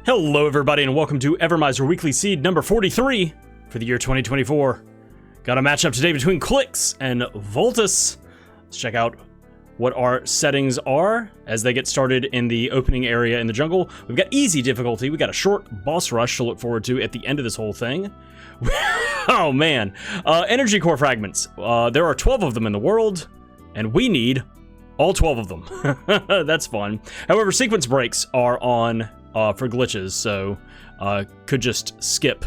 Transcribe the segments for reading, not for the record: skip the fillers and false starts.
Hello everybody and welcome to Evermizer Weekly Seed number 43 for the year 2024. Got a matchup today between Cliqz and Vultus. Let's check out what our settings are as they get started in the opening area in the jungle. We've got easy difficulty. We got a short boss rush to look forward to at the end of this whole thing. Oh man. Energy core fragments. There are 12 of them in the world and we need all 12 of them. That's fun. However, sequence breaks are on for glitches, so could just skip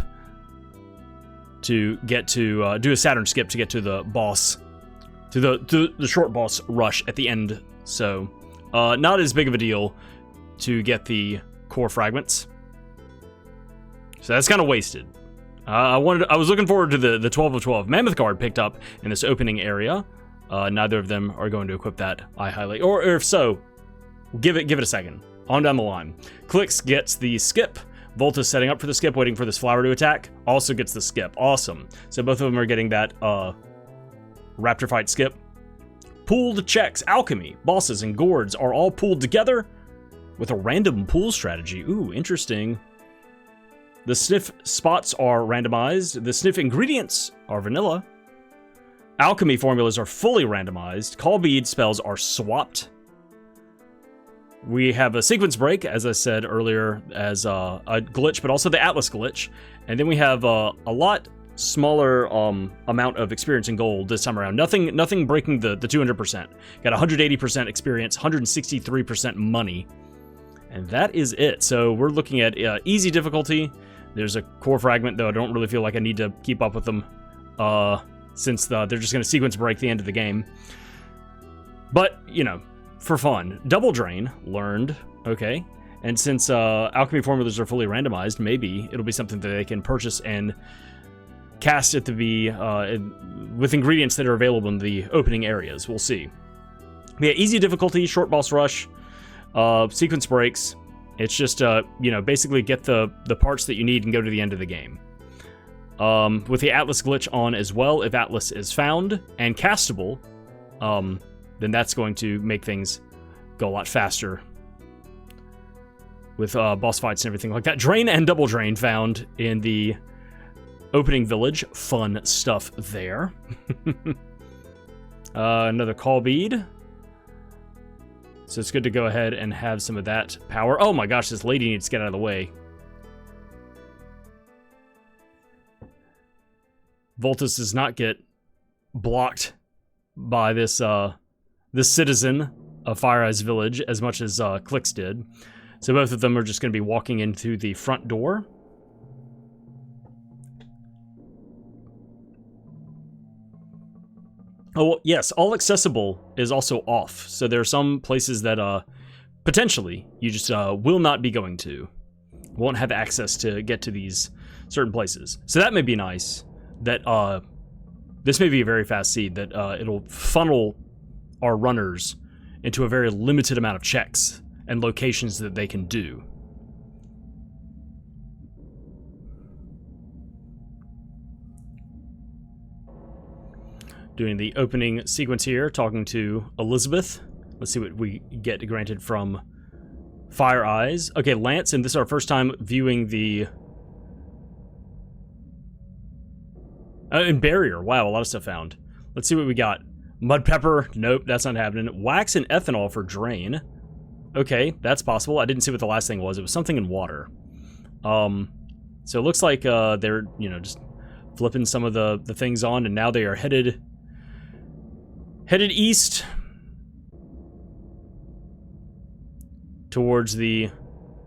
to get to do a Saturn skip to get to the boss, to the short boss rush at the end. So not as big of a deal to get the core fragments. So that's kind of wasted. I was looking forward to the 12 of 12 mammoth guard picked up in this opening area. Neither of them are going to equip that, I highly, or if so, give it a second. On down the line. Cliqz gets the skip. Vultus setting up for the skip, waiting for this flower to attack. Also gets the skip. Awesome. So both of them are getting that raptor fight skip. Pooled checks. Alchemy, bosses, and Gourds are all pooled together with a random pool strategy. Ooh, interesting. The Sniff spots are randomized. The Sniff ingredients are vanilla. Alchemy formulas are fully randomized. Call Bead spells are swapped. We have a sequence break, as I said earlier, as a glitch, but also the Atlas glitch. And then we have a lot smaller amount of experience in gold this time around. Nothing breaking the 200%. Got 180% experience, 163% money. And that is it. So we're looking at easy difficulty. There's a core fragment, though I don't really feel like I need to keep up with them since they're just going to sequence break the end of the game. But, you know, for fun. Double Drain, learned, okay. And since alchemy formulas are fully randomized, maybe it'll be something that they can purchase and cast it to be with ingredients that are available in the opening areas. We'll see. Yeah, easy difficulty, short boss rush, sequence breaks. It's just, you know, basically get the parts that you need and go to the end of the game. With the Atlas glitch on as well, if Atlas is found and castable, then that's going to make things go a lot faster with boss fights and everything like that. Drain and double drain found in the opening village. Fun stuff there. Another call bead. So it's good to go ahead and have some of that power. Oh my gosh, this lady needs to get out of the way. Vultus does not get blocked by this this citizen of Fire Eyes Village as much as Cliqz did. So both of them are just going to be walking in through the front door. Oh, yes, all accessible is also off. So there are some places that potentially you just will not be going to. Won't have access to get to these certain places. So that may be nice. That this may be a very fast seed that it'll funnel our runners into a very limited amount of checks and locations that they can do. Doing the opening sequence here, talking to Elizabeth. Let's see what we get granted from Fire Eyes. Okay, Lance, and this is our first time viewing the and Barrier. Wow, a lot of stuff found. Let's see what we got. Mud pepper. Nope, that's not happening. Wax and ethanol for drain. Okay, that's possible. I didn't see what the last thing was. It was something in water. So it looks like they're, you know, just flipping some of the things on, and now they are headed east towards the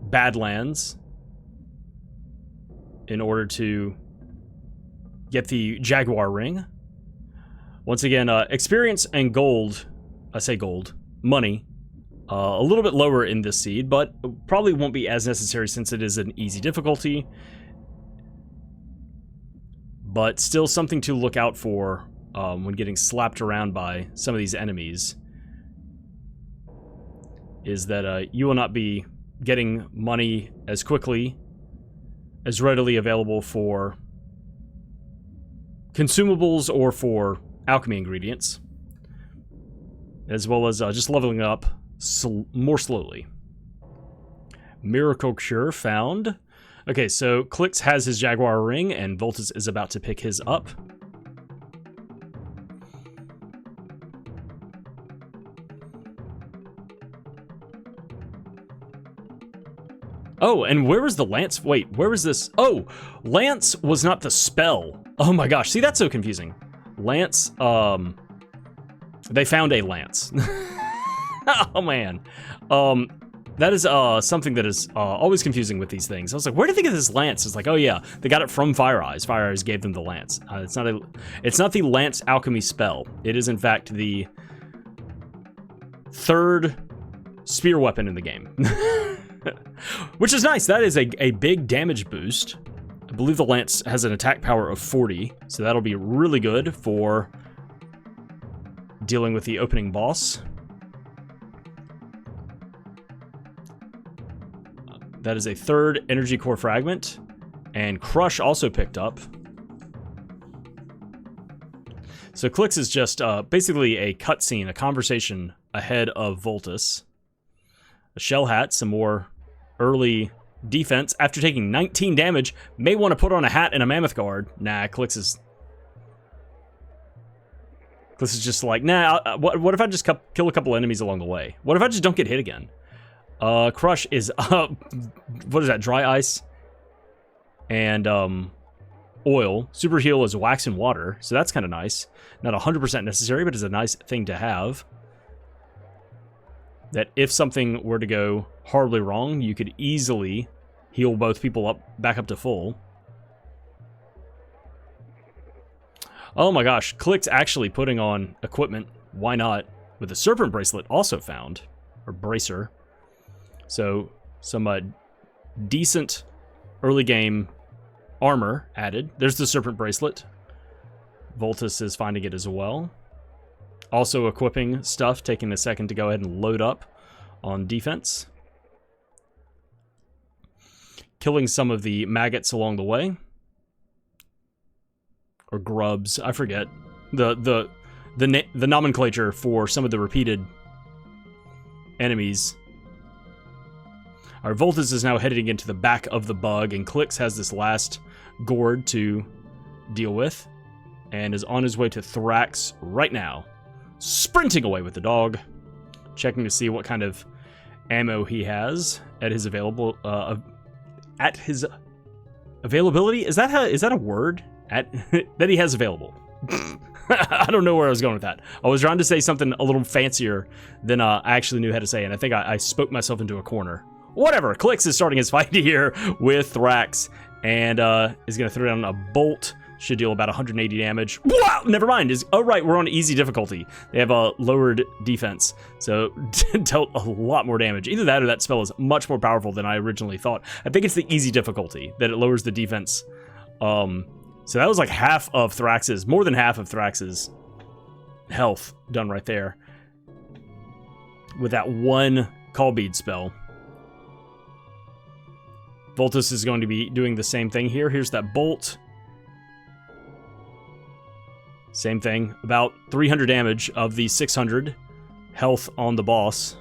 Badlands in order to get the Jaguar ring. Once again, experience and gold, I say gold, money, a little bit lower in this seed, but probably won't be as necessary since it is an easy difficulty. But still something to look out for when getting slapped around by some of these enemies. Is that you will not be getting money as quickly, as readily available for consumables or for alchemy ingredients, as well as just leveling up more slowly. Miracle Cure found. Okay, so Cliqz has his Jaguar ring, and Vultus is about to pick his up. Oh, and where was the lance? Wait, where was this? Oh, lance was not the spell. Oh my gosh, see, that's so confusing. Lance, they found a lance. Oh man. That is something that is always confusing with these things. I was like, where did they get this lance? It's like, oh yeah, they got it from Fire Eyes. Fire Eyes gave them the lance. It's not the Lance Alchemy spell. It is in fact the third spear weapon in the game. Which is nice. That is a big damage boost. I believe the lance has an attack power of 40, so that'll be really good for dealing with the opening boss. That is a third energy core fragment, and Crush also picked up. So Cliqz is just basically a cutscene, a conversation ahead of Vultus. A shell hat, some more early defense. After taking 19 damage, may want to put on a hat and a mammoth guard. Nah, Cliqz is just like, nah, what if I just kill a couple enemies along the way? What if I just don't get hit again? Crush is, what is that, dry ice? And, oil. Super heal is wax and water, so that's kind of nice. Not 100% necessary, but it's a nice thing to have. That if something were to go horribly wrong, you could easily heal both people back up to full. Oh my gosh, Cliqz actually putting on equipment. Why not? With a serpent bracelet also found, or bracer. So some decent early game armor added. There's the serpent bracelet. Vultus is finding it as well. Also equipping stuff, taking a second to go ahead and load up on defense. Killing some of the maggots along the way. Or grubs, I forget. The nomenclature for some of the repeated enemies. Our Vultus is now heading into the back of the bug, and Cliqz has this last gourd to deal with, and is on his way to Thrax right now. Sprinting away with the dog, checking to see what kind of ammo he has at his availability. Is that a word? That he has available. I don't know where I was going with that. I was trying to say something a little fancier than I actually knew how to say, and I think I spoke myself into a corner. Whatever. Cliqz is starting his fight here with Thrax, and is going to throw down a bolt. Should deal about 180 damage. Wow! Never mind. Oh, right. We're on easy difficulty. They have a lowered defense, so dealt a lot more damage. Either that or that spell is much more powerful than I originally thought. I think it's the easy difficulty that it lowers the defense. So that was like half of Thrax's, more than half of Thrax's health done right there with that one Call Bead spell. Vultus is going to be doing the same thing here. Here's that bolt. Same thing, about 300 damage of the 600 health on the boss.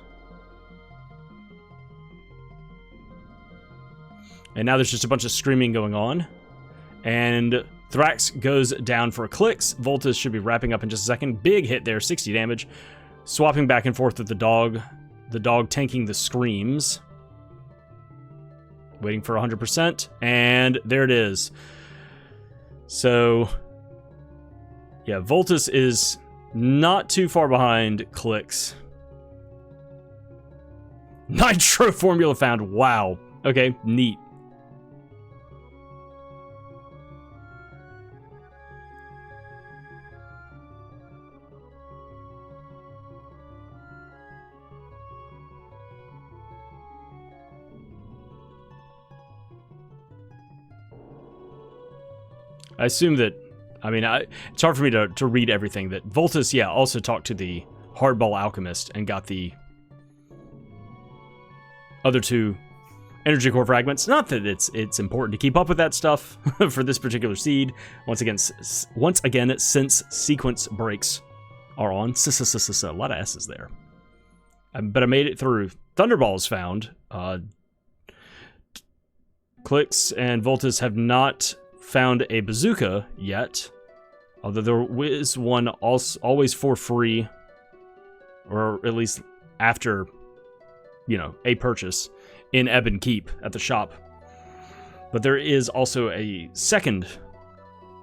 And now there's just a bunch of screaming going on. And Thrax goes down for a Cliqz. Vultus should be wrapping up in just a second. Big hit there, 60 damage. Swapping back and forth with the dog. The dog tanking the screams. Waiting for 100%. And there it is. So yeah, Vultus is not too far behind Cliqz. Nitro formula found. Wow. Okay, neat. I assume that, I mean, it's hard for me to read everything. That Vultus, yeah, also talked to the Hardball Alchemist and got the other two energy core fragments. Not that it's important to keep up with that stuff for this particular seed. Once again, since sequence breaks are on, a lot of S's there. But I made it through. Thunderball is found. Cliqz and Vultus have not found a bazooka yet, although there is one always for free, or at least after, you know, a purchase in Ebon Keep at the shop. But there is also a second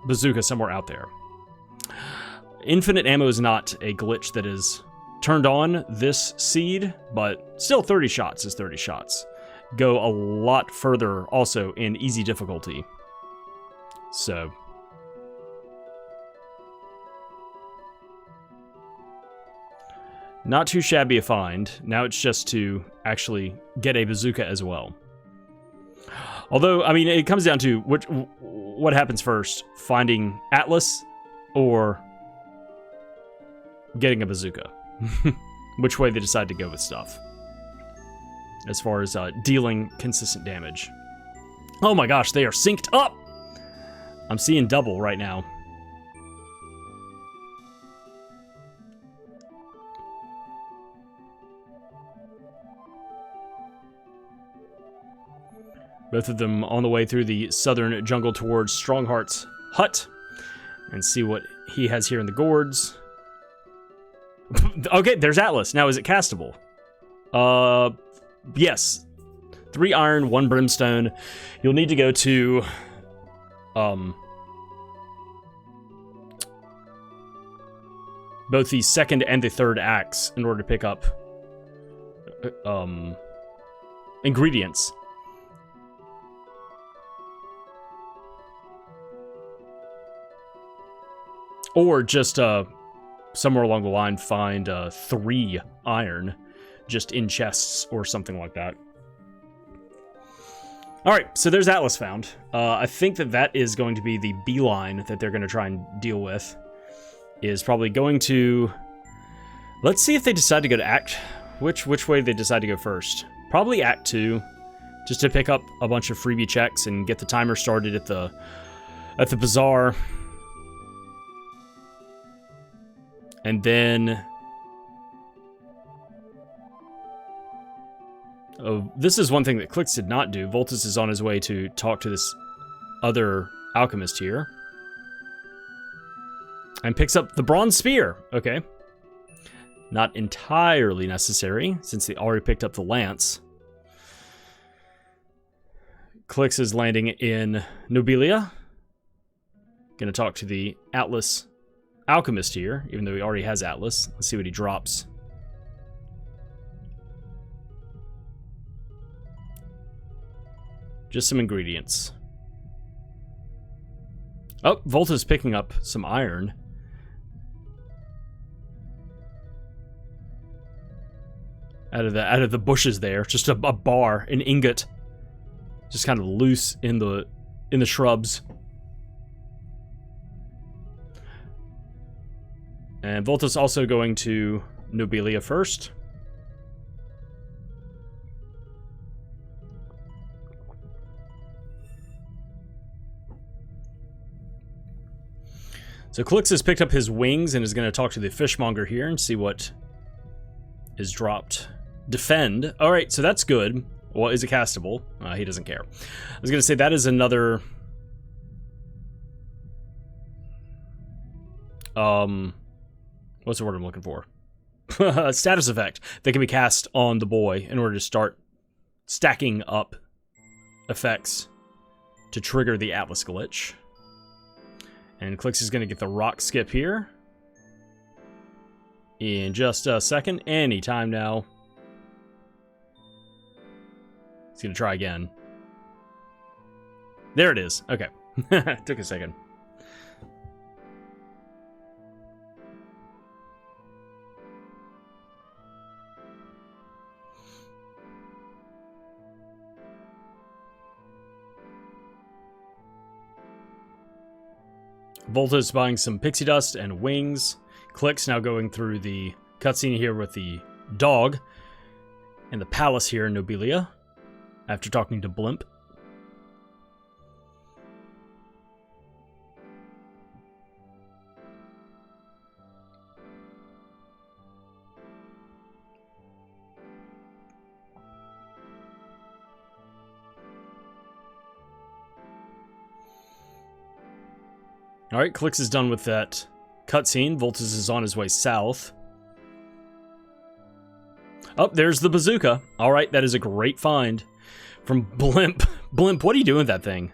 bazooka somewhere out there. Infinite ammo is not a glitch that is turned on this seed, but still 30 shots is 30 shots. Go a lot further also in easy difficulty. So not too shabby a find. Now it's just to actually get a bazooka as well. Although, I mean, it comes down to what happens first, finding Atlas or getting a bazooka. Which way they decide to go with stuff. As far as dealing consistent damage. Oh my gosh, they are synced up! I'm seeing double right now. Both of them on the way through the southern jungle towards Strongheart's hut. And see what he has here in the Gourds. Okay, there's Atlas. Now, is it castable? Yes. 3 iron, 1 brimstone. You'll need to go to... both the second and the third acts in order to pick up... ingredients. Or just, somewhere along the line, find 3 iron just in chests or something like that. Alright, so there's Atlas found. I think that is going to be the beeline that they're going to try and deal with. Is probably going to... Let's see if they decide to go to Act... Which way they decide to go first. Probably Act 2. Just to pick up a bunch of freebie checks and get the timer started at the bazaar. And then... Oh, this is one thing that Cliqz did not do. Vultus is on his way to talk to this other alchemist here. And picks up the bronze spear. Okay. Not entirely necessary, since they already picked up the lance. Cliqz is landing in Nobilia. Gonna talk to the Atlas alchemist here, even though he already has Atlas. Let's see what he drops. Just some ingredients. Oh, Volta's picking up some iron. Out of the bushes there, just a bar, an ingot, just kind of loose in the shrubs. And Vultus also going to Nobilia first. So Cliqz has picked up his wings and is going to talk to the fishmonger here and see what is dropped. Defend. All right, so that's good. Well, is it castable? He doesn't care. I was going to say that is another... what's the word I'm looking for? Status effect that can be cast on the boy in order to start stacking up effects to trigger the Atlas glitch. And Cliqz is going to get the rock skip here in just a second. Anytime now. He's going to try again. There it is. Okay. Took a second. Vultus buying some pixie dust and wings. Cliqz now going through the cutscene here with the dog and the palace here in Nobilia after talking to Blimp. Alright, Cliqz is done with that cutscene. Vultus is on his way south. Oh, there's the bazooka. Alright, that is a great find. From Blimp. Blimp, what are you doing with that thing?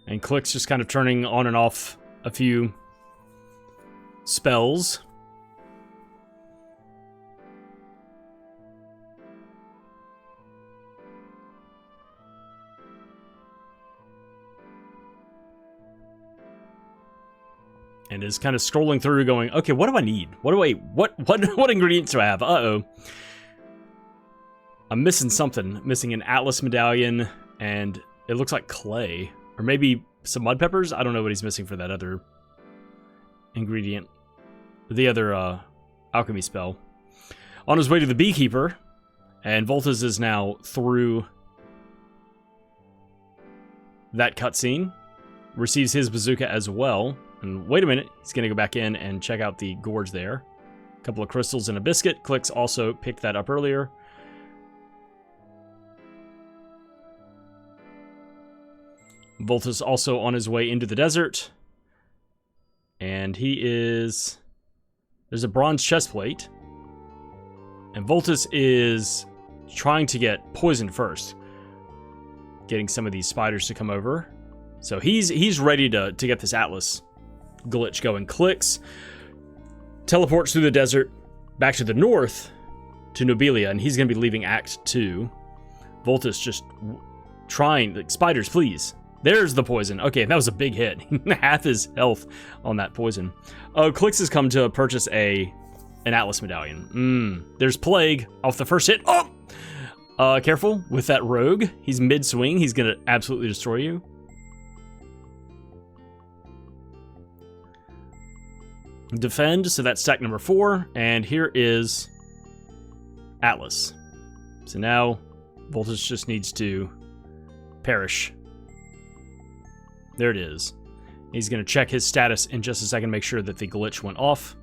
And Cliqz just kind of turning on and off a few spells. And is kind of scrolling through going, okay, what do I need? What ingredients do I have? Uh-oh. I'm missing something. Missing an Atlas medallion, and it looks like clay. Or maybe some mud peppers? I don't know what he's missing for that other ingredient. The other alchemy spell. On his way to the beekeeper, and Vultus is now through that cutscene. Receives his bazooka as well. And wait a minute, he's going to go back in and check out the Gourds there. A couple of crystals and a biscuit. Cliqz also picked that up earlier. Vultus also on his way into the desert. And he is... There's a bronze chest plate. And Vultus is trying to get poisoned first. Getting some of these spiders to come over. So he's ready to get this Atlas glitch going. Cliqz teleports through the desert back to the north to Nobilia, and he's going to be leaving Act 2. Vultus just trying, like, spiders, please. There's the poison. Okay, that was a big hit. Half his health on that poison. Cliqz has come to purchase an Atlas medallion. There's Plague off the first hit. Oh! Careful with that rogue. He's mid-swing. He's going to absolutely destroy you. Defend, so that's stack number 4, and here is Atlas. So now Vultus just needs to perish. There it is. He's going to check his status in just a second, make sure that the glitch went off.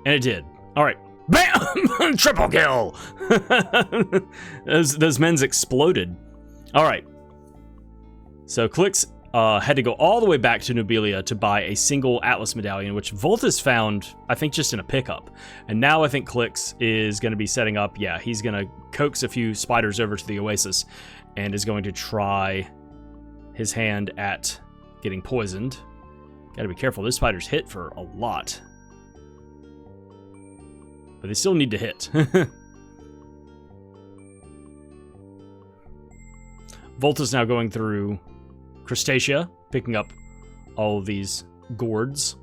And it did. Alright. BAM! Triple kill! those men's exploded. Alright. So Cliqz had to go all the way back to Nobilia to buy a single Atlas medallion, which Vultus found, I think, just in a pickup. And now I think Cliqz is going to be setting up, yeah, he's going to coax a few spiders over to the Oasis and is going to try his hand at getting poisoned. Gotta be careful, those spiders hit for a lot. But they still need to hit. Vultus now going through Crustacea, picking up all of these gourds.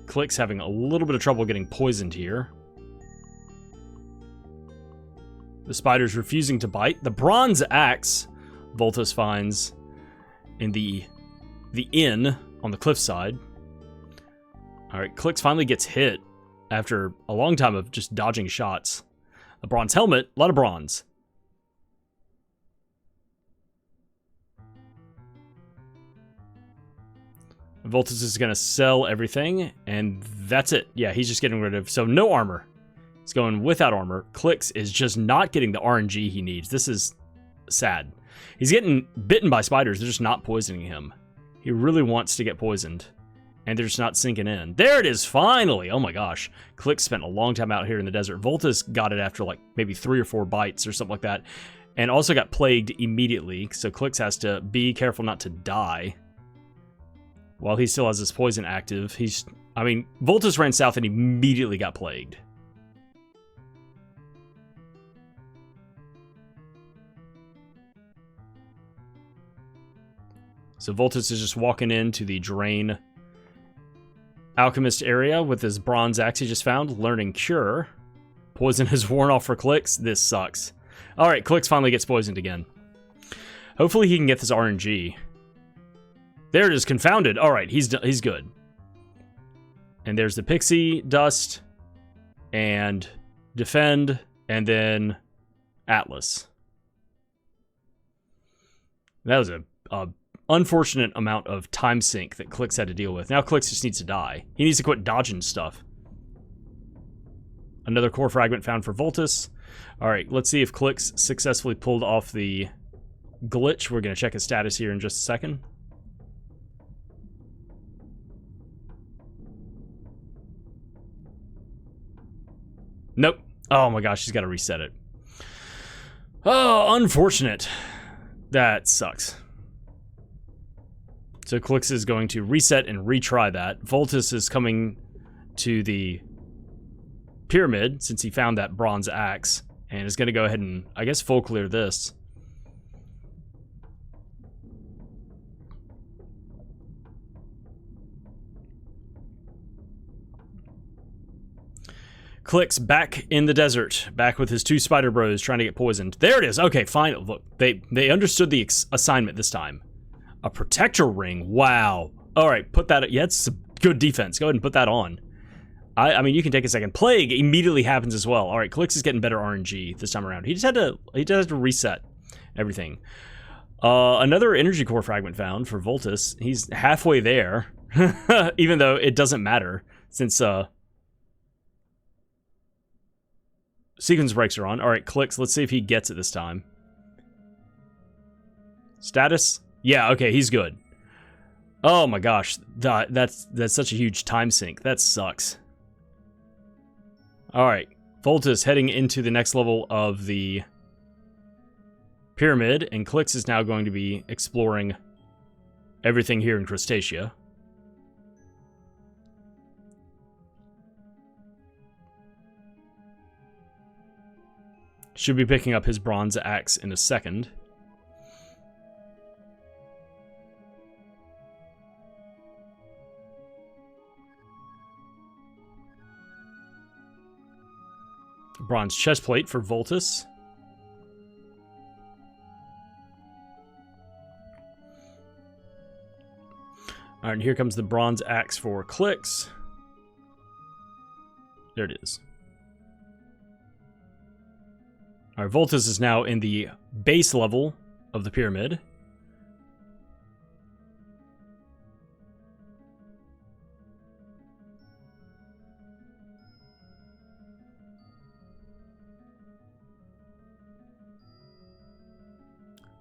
Cliqz having a little bit of trouble getting poisoned here. The spider's refusing to bite. The bronze axe Vultus finds in the inn on the cliffside. Alright, Cliqz finally gets hit after a long time of just dodging shots. A bronze helmet, a lot of bronze. Vultus is going to sell everything, and that's it. Yeah, he's just getting rid of... So, no armor. He's going without armor. Cliqz is just not getting the RNG he needs. This is sad. He's getting bitten by spiders. They're just not poisoning him. He really wants to get poisoned, and they're just not sinking in. There it is, finally! Oh my gosh. Cliqz spent a long time out here in the desert. Vultus got it after, like, maybe 3 or 4 bites or something like that, and also got plagued immediately, so Cliqz has to be careful not to die. While he still has his poison active, Vultus ran south and immediately got plagued. So Vultus is just walking into the Drain Alchemist area with his bronze axe he just found, learning Cure. Poison has worn off for Cliqz. This sucks. Alright, Cliqz finally gets poisoned again. Hopefully he can get this RNG. There it is, confounded. Alright, he's good. And there's the pixie dust, and defend, and then Atlas. That was a unfortunate amount of time sink that Cliqz had to deal with. Now Cliqz just needs to die. He needs to quit dodging stuff. Another core fragment found for Vultus. Alright, let's see if Cliqz successfully pulled off the glitch. We're going to check his status here in just a second. Nope. Oh my gosh, he's got to reset it. Oh, unfortunate. That sucks. So Cliqz is going to reset and retry that. Vultus is coming to the pyramid since he found that bronze axe and is going to go ahead and, I guess, full clear this. Cliqz back in the desert, back with his two spider bros trying to get poisoned. There it is. Okay, fine. Look, they understood the assignment this time. A protector ring. Wow. All right, put that. Yeah, it's good defense. Go ahead and put that on. I mean, you can take a second. Plague immediately happens as well. All right, Cliqz is getting better RNG this time around. He just had to reset everything. Another energy core fragment found for Vultus. He's halfway there, even though it doesn't matter since sequence breaks are on. All right, Cliqz. Let's see if he gets it this time. Status. Yeah. Okay, he's good. Oh my gosh, that's such a huge time sink. That sucks. Alright, Vultus heading into the next level of the pyramid, and Cliqz is now going to be exploring everything here in Crustacea. Should be picking up his bronze axe in a second. Bronze chestplate for Vultus. Alright, and here comes the bronze axe for Cliqz. There it is. Alright, Vultus is now in the base level of the pyramid.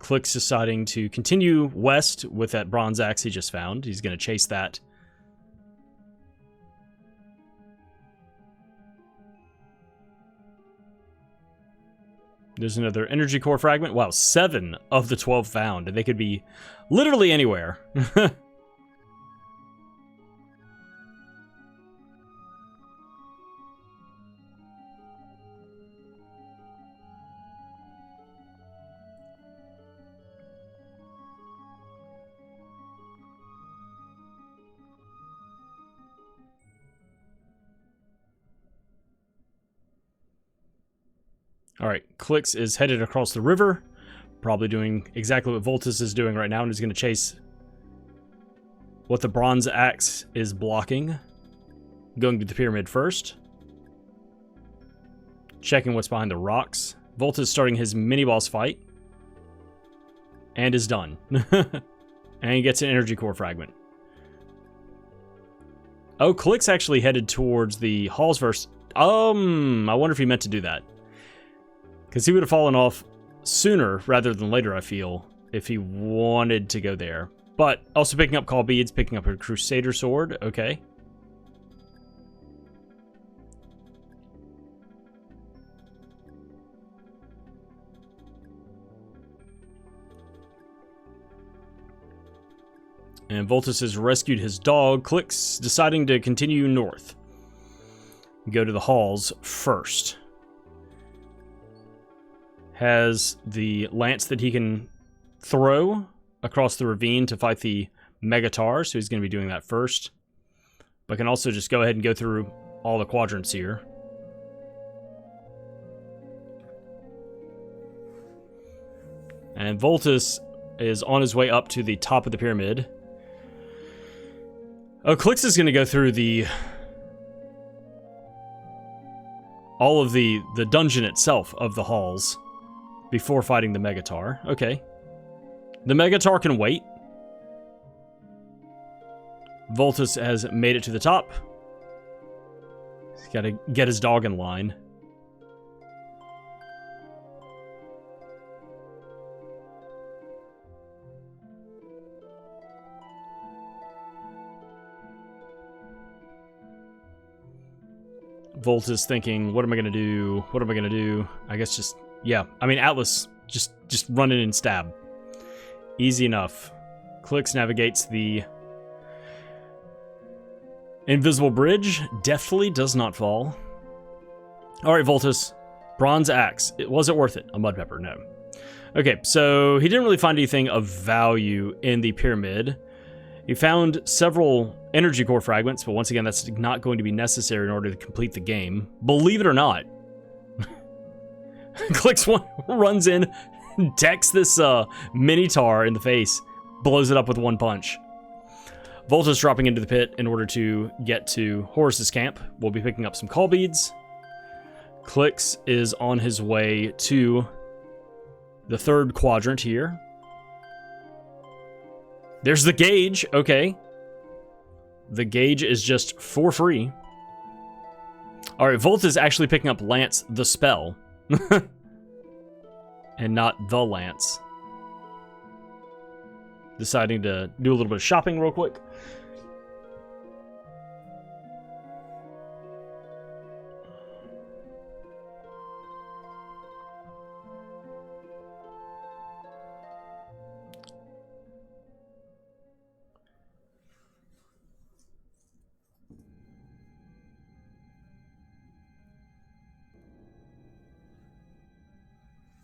Cliqz deciding to continue west with that bronze axe he just found. He's going to chase that. There's another energy core fragment. Wow, 7 of the 12 found. And they could be literally anywhere. Alright, Cliqz is headed across the river, probably doing exactly what Vultus is doing right now, and he's going to chase what the bronze axe is blocking. Going to the pyramid first. Checking what's behind the rocks. Vultus starting his mini-boss fight. And is done. And he gets an energy core fragment. Oh, Cliqz actually headed towards the halls first. I wonder if he meant to do that. Because he would have fallen off sooner rather than later, I feel, if he wanted to go there. But also picking up call beads, picking up a Crusader sword. Okay. And Vultus has rescued his dog. Cliqz deciding to continue north. Go to the halls first. Has the lance that he can throw across the ravine to fight the Megatar, so he's going to be doing that first. But can also just go ahead and go through all the quadrants here. And Vultus is on his way up to the top of the pyramid. Oh, Cliqz is going to go through all of the dungeon itself of the halls before fighting the Megatar. Okay. The Megatar can wait. Vultus has made it to the top. He's got to get his dog in line. Vultus thinking, what am I going to do? What am I going to do? I guess just, yeah. I mean, Atlas, just run in and stab. Easy enough. Cliqz navigates the invisible bridge. Deftly does not fall. All right, Vultus. Bronze axe. Was it worth it? A mud pepper? No. Okay, so he didn't really find anything of value in the pyramid. He found several energy core fragments, but once again, that's not going to be necessary in order to complete the game. Believe it or not. Cliqz runs in, decks this Minotaur in the face, blows it up with one punch. Vultus dropping into the pit in order to get to Horus's camp. We'll be picking up some call beads. Cliqz is on his way to the third quadrant here. There's the gauge. Okay. The gauge is just for free. All right, Vultus is actually picking up Lance the spell. And not the Lance. Deciding to do a little bit of shopping real quick.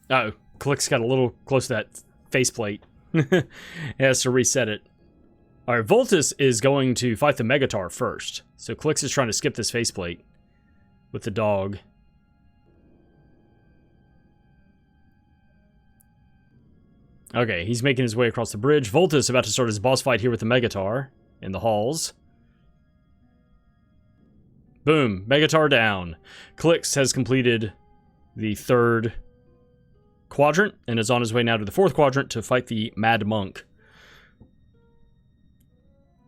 Uh-oh. Cliqz got a little close to that faceplate. He has to reset it. Alright, Vultus is going to fight the Megatar first. So Cliqz is trying to skip this faceplate with the dog. Okay, he's making his way across the bridge. Vultus about to start his boss fight here with the Megatar in the halls. Boom, Megatar down. Cliqz has completed the third quadrant and is on his way now to the fourth quadrant to fight the Mad Monk.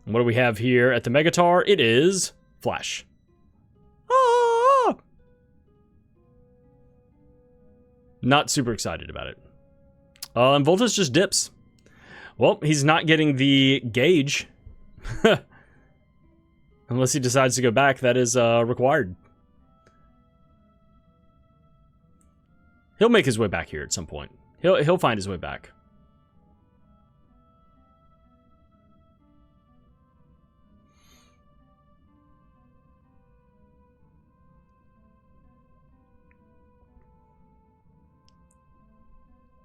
And what do we have here at the Megatar? It is Flash. Ah! Not super excited about it. And Vultus just dips. Well, he's not getting the gauge. Unless he decides to go back, that is required. He'll make his way back here at some point. He'll find his way back.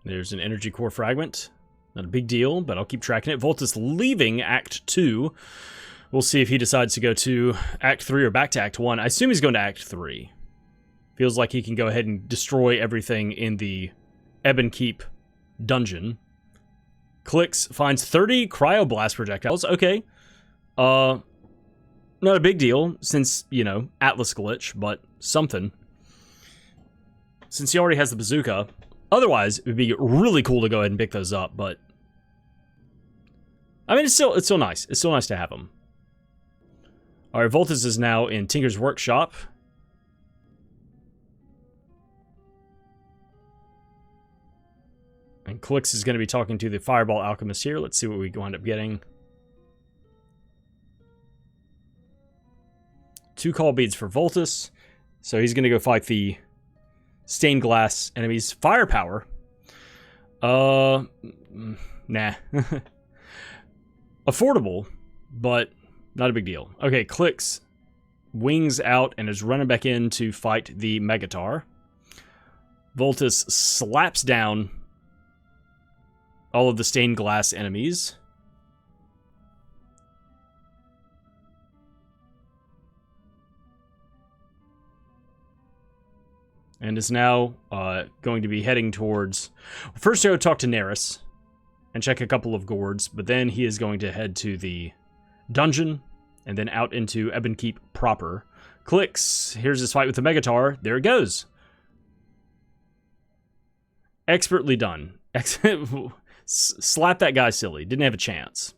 There's an energy core fragment. Not a big deal, but I'll keep tracking it. Vultus leaving Act 2. We'll see if he decides to go to Act 3 or back to Act 1. I assume he's going to Act 3. Feels like he can go ahead and destroy everything in the Ebon Keep dungeon. Cliqz finds 30 cryoblast projectiles. Okay. Not a big deal since, you know, Atlas glitch, but something. Since he already has the bazooka. Otherwise, it would be really cool to go ahead and pick those up, but I mean, it's still nice. It's still nice to have them. All right, Vultus is now in Tinker's workshop. And Cliqz is going to be talking to the Fireball Alchemist here. Let's see what we wind up getting. 2 call beads for Vultus. So he's going to go fight the stained glass enemies. Firepower. Nah. Affordable, but not a big deal. Okay, Cliqz wings out and is running back in to fight the Megatar. Vultus slaps down all of the stained glass enemies. And is now going to be heading towards... First, he'll talk to Neris and check a couple of Gourds, but then he is going to head to the dungeon and then out into Ebon Keep proper. Cliqz, here's his fight with the Megatar. There it goes. Expertly done. Slap that guy silly. Didn't have a chance.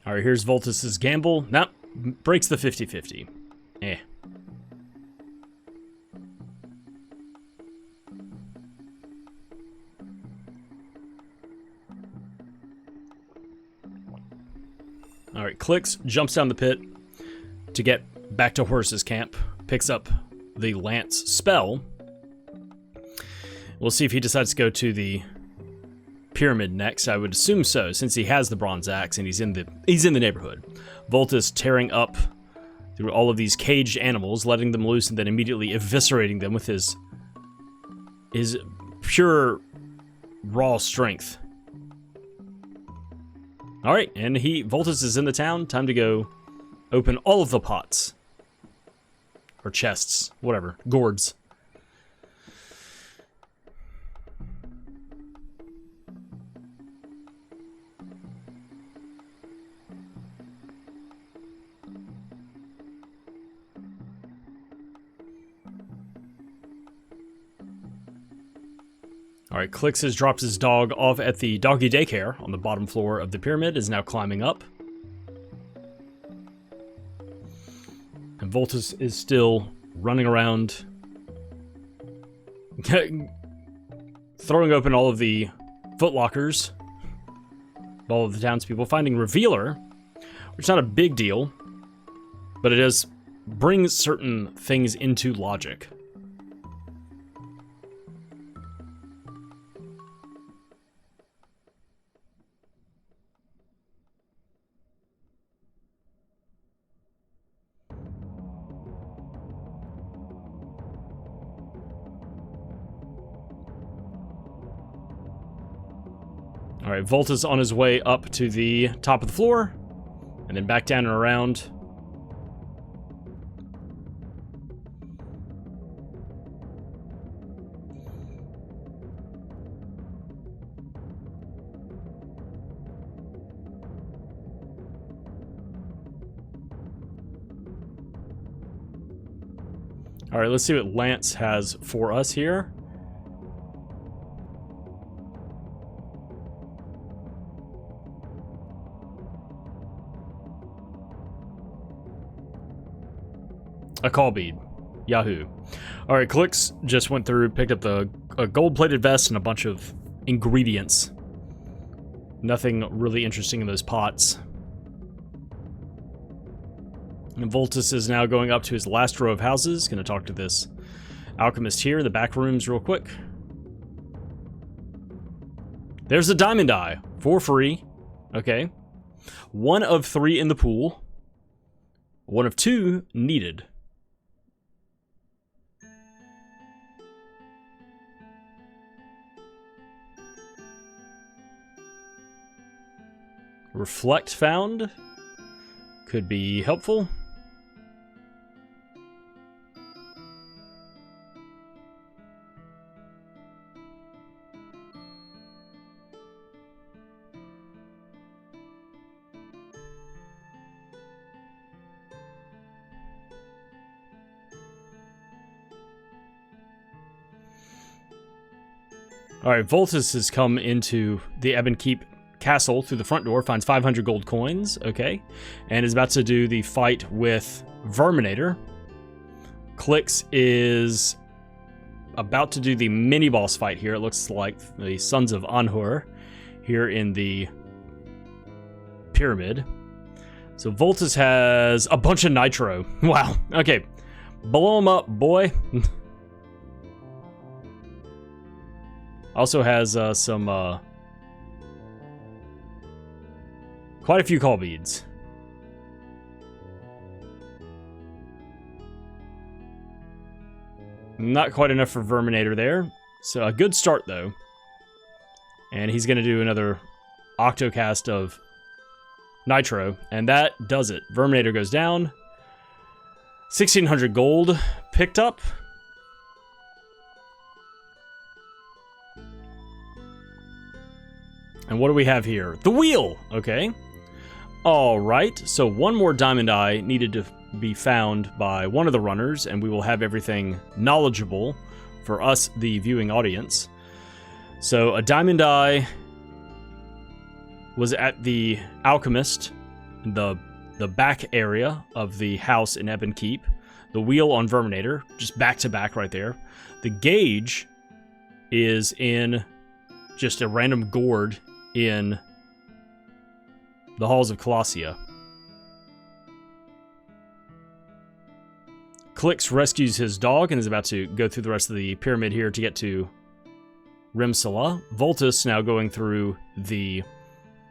All right, here's Vultus's gamble. Nope, breaks the 50-50. Eh. All right, Cliqz jumps down the pit to get back to Horus's camp, picks up the Lance spell. We'll see if he decides to go to the pyramid next. I would assume so, since he has the bronze axe and he's in the neighborhood. Vultus tearing up through all of these caged animals, letting them loose, and then immediately eviscerating them with his pure raw strength. All right, and Vultus is in the town. Time to go open all of the pots. Or chests, whatever. Gourds. All right, Cliqz has dropped his dog off at the doggy daycare on the bottom floor of the pyramid, is now climbing up. And Vultus is still running around, throwing open all of the footlockers, all of the townspeople, finding Revealer, which is not a big deal, but it does bring certain things into logic. All right, Vultus on his way up to the top of the floor, and then back down and around. All right, let's see what Lance has for us here. A call bead. Yahoo. All right, Cliqz just went through, picked up a gold-plated vest and a bunch of ingredients. Nothing really interesting in those pots. And Vultus is now going up to his last row of houses. Going to talk to this alchemist here in the back rooms real quick. There's a diamond eye for free. Okay. 1 of 3 in the pool. 1 of 2 needed. Reflect found. Could be helpful. Alright, Vultus has come into the Ebon Keep castle through the front door, finds 500 gold coins, okay, and is about to do the fight with Verminator. Cliqz is about to do the mini-boss fight here. It looks like the Sons of Anhur here in the pyramid. So Vultus has a bunch of nitro. Wow, okay. Blow him up, boy. Also has some quite a few call beads. Not quite enough for Verminator there. So a good start, though. And he's going to do another octocast of nitro. And that does it. Verminator goes down. 1,600 gold picked up. And what do we have here? The wheel! Okay. Alright, so 1 more diamond eye needed to be found by one of the runners, and we will have everything knowledgeable for us, the viewing audience. So a diamond eye was at the alchemist the back area of the house in Ebon Keep. The wheel on Verminator, just back to back right there. The gauge is in just a random gourd in the halls of Colossia. Cliqz rescues his dog and is about to go through the rest of the pyramid here to get to Rimsala. Vultus now going through the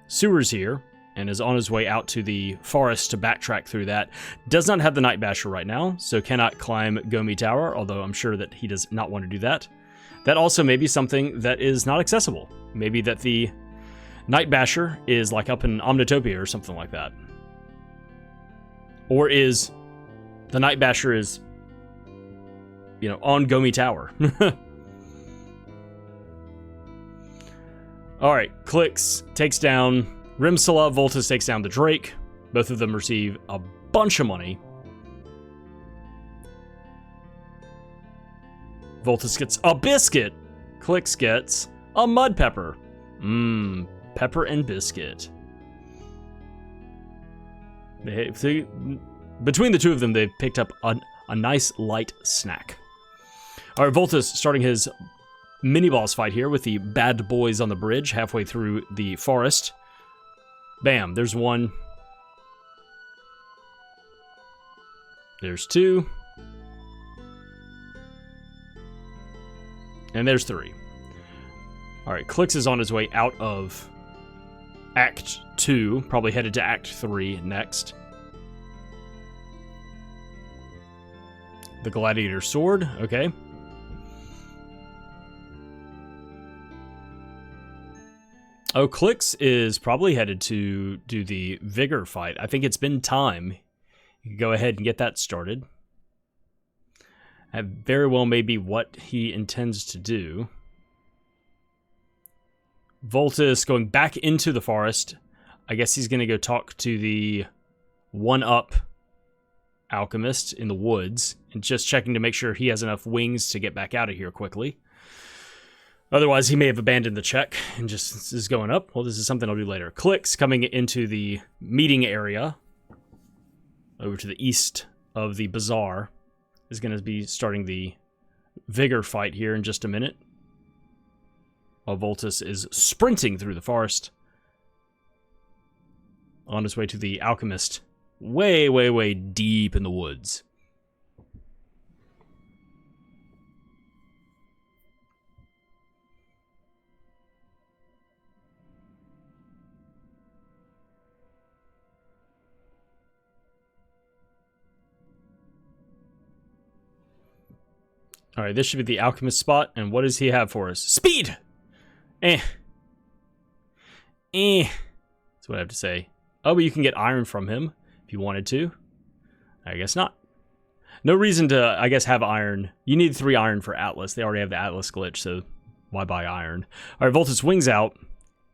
sewers here and is on his way out to the forest to backtrack through that. Does not have the Night Basher right now, so cannot climb Gomi Tower, although I'm sure that he does not want to do that. That also may be something that is not accessible. Maybe that the Night Basher is like up in Omnitopia or something like that. Or is the Night Basher is, you know, on Gomi Tower. Alright, Cliqz takes down Rimsala, Vultus takes down the Drake. Both of them receive a bunch of money. Vultus gets a biscuit. Cliqz gets a mud pepper. Pepper and biscuit. Between the two of them, they've picked up a nice light snack. Alright, Vultus starting his mini-boss fight here with the bad boys on the bridge halfway through the forest. Bam, there's one. There's two. And there's three. Alright, Cliqz is on his way out of Act 2, probably headed to Act 3 next. The Gladiator Sword, okay. Oh, Cliqz is probably headed to do the Vigor fight. I think it's been time. You can go ahead and get that started. That very well may be what he intends to do. Vultus going back into the forest. I guess he's going to go talk to the one-up alchemist in the woods and just checking to make sure he has enough wings to get back out of here quickly. Otherwise, he may have abandoned the check and just is going up. Well, this is something I'll do later. Cliqz coming into the meeting area over to the east of the bazaar is going to be starting the Vigor fight here in just a minute. While Vultus is sprinting through the forest on his way to the alchemist way, way, way deep in the woods. Alright, this should be the alchemist spot, and what does he have for us? Speed! That's what I have to say. Oh, but you can get iron from him if you wanted to. I guess not. No reason to, I guess, have iron. You need 3 iron for Atlas. They already have the Atlas glitch, so why buy iron? Alright, Vultus wings out.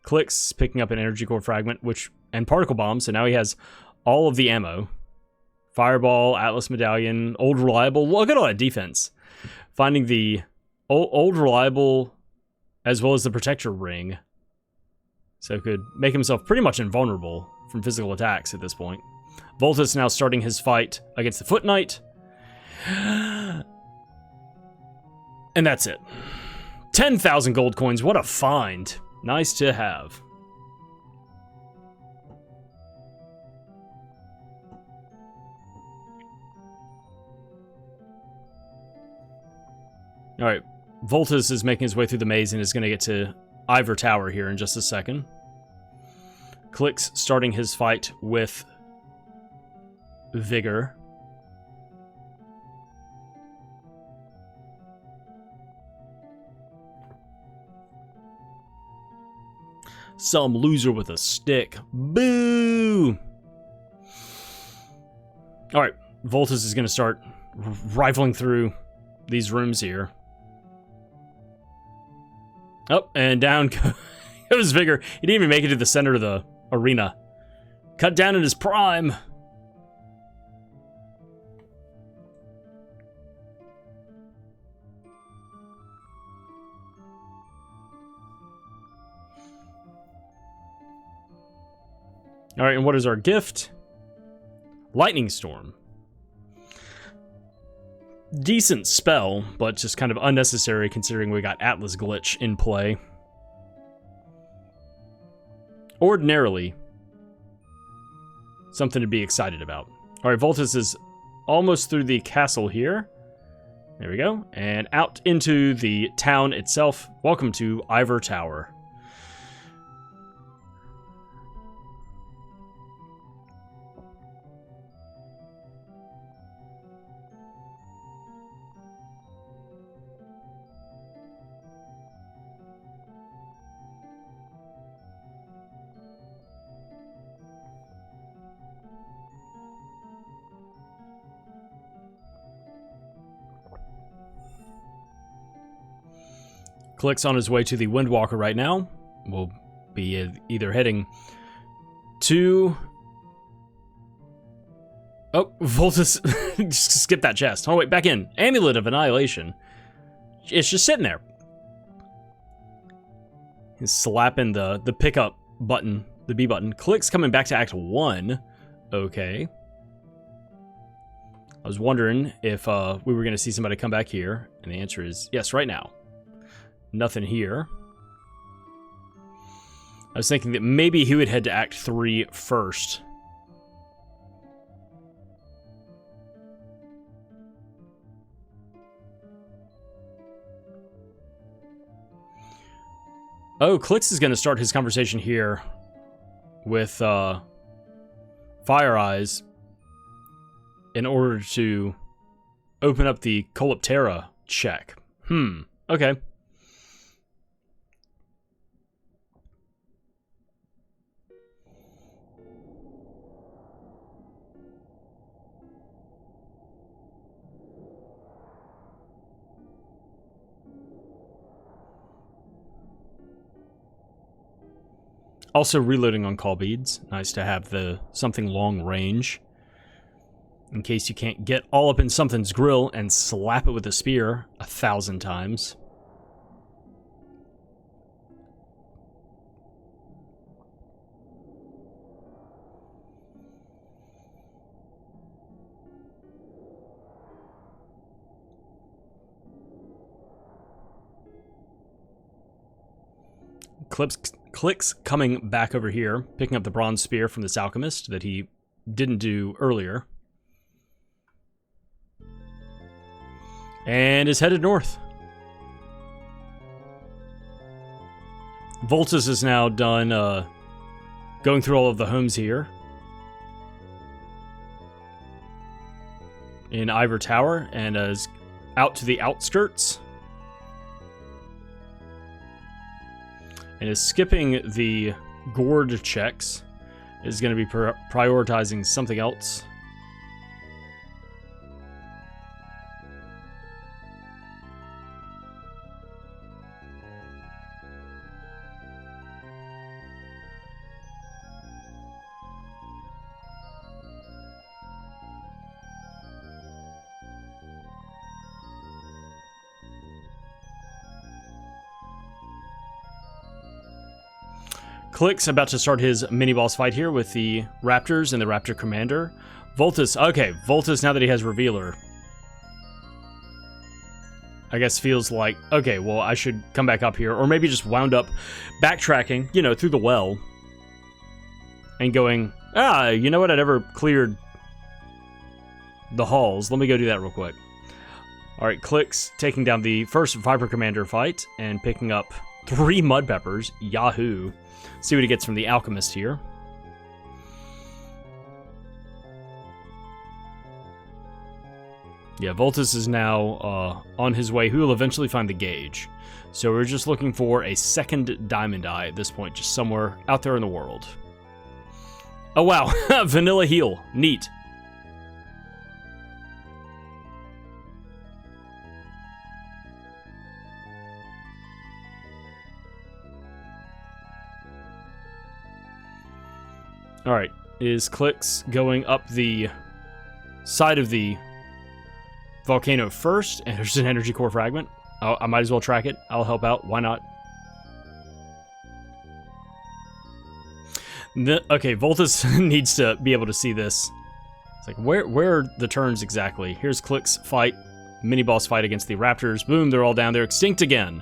Cliqz picking up an energy core fragment, and particle bomb, so now he has all of the ammo. Fireball, Atlas medallion, old reliable. Look at all that defense. Finding the old reliable as well as the protector ring. So could make himself pretty much invulnerable from physical attacks at this point. Vultus now starting his fight against the Foot Knight. And that's it. 10,000 gold coins. What a find. Nice to have. Alright, Vultus is making his way through the maze and is going to get to Ivor Tower here in just a second. Cliqz starting his fight with Vigor. Some loser with a stick. Boo! Alright, Vultus is going to start rifling through these rooms here. Up and down goes Vigor. He didn't even make it to the center of the arena. Cut down in his prime. All right, and what is our gift? Lightning Storm. Decent spell, but just kind of unnecessary considering we got Atlas Glitch in play. Ordinarily, something to be excited about. All right, Vultus is almost through the castle here. There we go. And out into the town itself. Welcome to Ivor Tower. Cliqz on his way to the Windwalker right now. We'll be either heading to... Oh, Vultus. Just skip that chest. Oh, wait, back in. Amulet of Annihilation. It's just sitting there. He's slapping the pickup button, the B button. Cliqz coming back to Act 1. Okay. I was wondering if we were going to see somebody come back here. And the answer is yes, right now. Nothing here. I was thinking that maybe he would head to Act 3 first. Oh, Cliqz is going to start his conversation here with Fire Eyes in order to open up the Colliptera check. Okay. Also reloading on call beads. Nice to have the something long range. In case you can't get all up in something's grill and slap it with a spear 1,000 times. Cliqz coming back over here, picking up the bronze spear from this alchemist that he didn't do earlier. And is headed north. Vultus is now done going through all of the homes here in Ivor Tower and is out to the outskirts. And is skipping the Gourd checks. Is going to be prioritizing something else. Cliqz about to start his mini-boss fight here with the Raptors and the Raptor Commander. Vultus, okay, Vultus, now that he has Revealer, I guess feels like, okay, well, I should come back up here, or maybe just wound up backtracking, you know, through the well, and going, you know what, I never cleared the halls. Let me go do that real quick. Alright, Cliqz taking down the first Viper Commander fight, and picking up 3 Mud Peppers. Yahoo! See what he gets from the Alchemist here. Yeah, Vultus is now on his way. Who will eventually find the gauge. So we're just looking for a second Diamond Eye at this point, just somewhere out there in the world. Oh wow, Vanilla Heal. Neat. Alright, is Cliqz going up the side of the volcano first? And there's an energy core fragment. I might as well track it. I'll help out. Why not? Okay, Vultus needs to be able to see this. It's like, where are the turns exactly? Here's Cliqz fight, mini-boss fight against the Raptors. Boom, they're all down there, extinct again.